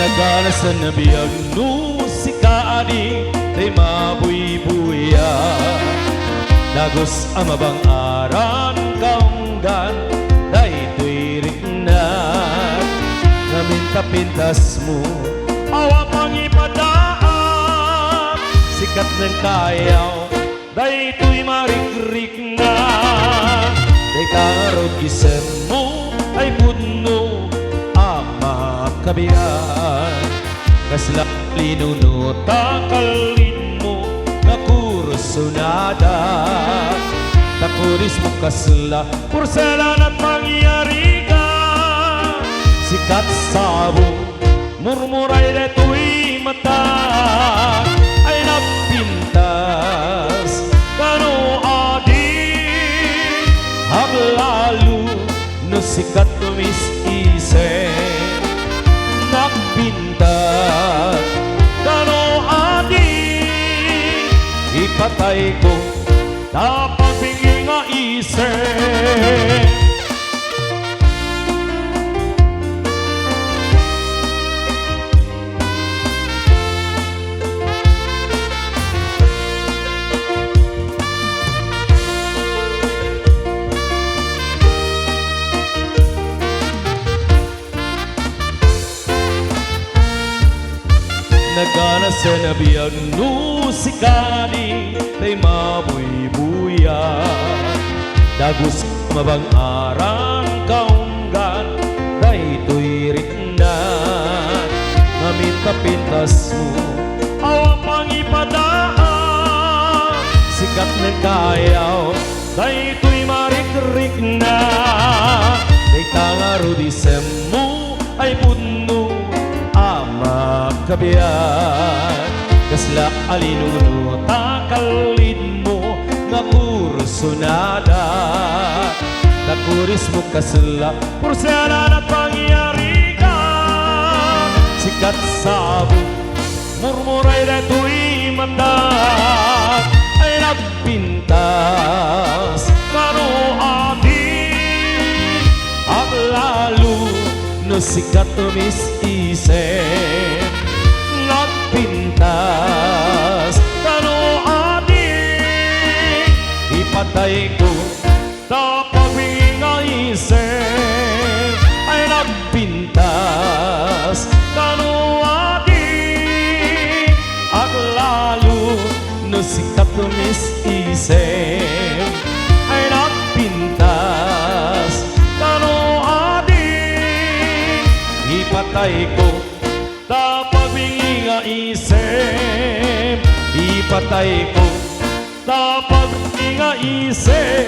Nagana sa nabiyag no si kaani day mabuy-buya Dagos ang mabang aran kaunggan day tuirik na Naminta-pintas mo awa pang ipadaan Sikat ng kayaw day tuy marik-rik na Day tarot kisem mo ay puno kabiyan Kasla linuno takalin mo Nakurusunada Takuris mo kasla Porselan at pangyari ka Sikat sabo Murmuray deto'y mata Ay napintas Kano adi Haglalo No sikat tumis-ise Nagpintat Kano adi Ipatay ko Dapat pingin nga isip Nagana sa nabiyag no si kani day mabuy-buya Dagos mabang arang kaunggan day tuirik na Naminta-pintas mo awa pang ipadaan Sikat ng kayaw day tuy marik-rik na Day tangaro disem mo ay puno kabiyan Kasla alinuno takalin mo Nakurusunada Takuris mo kasla Porselan at pangyari ka Sikat sabo Murmuray deto'y mata Ay nagpintas Kano adi At lalo No sikat tumis-isip Nagpintas Kano adi Ipatay ko Dapat nga isip Ay nagpintas Kano adi At lalo No sikat tumis-isip Ay nagpintas Kano adi Ipatay ko Dapat nga isip Ipatay ko Dapat nga isip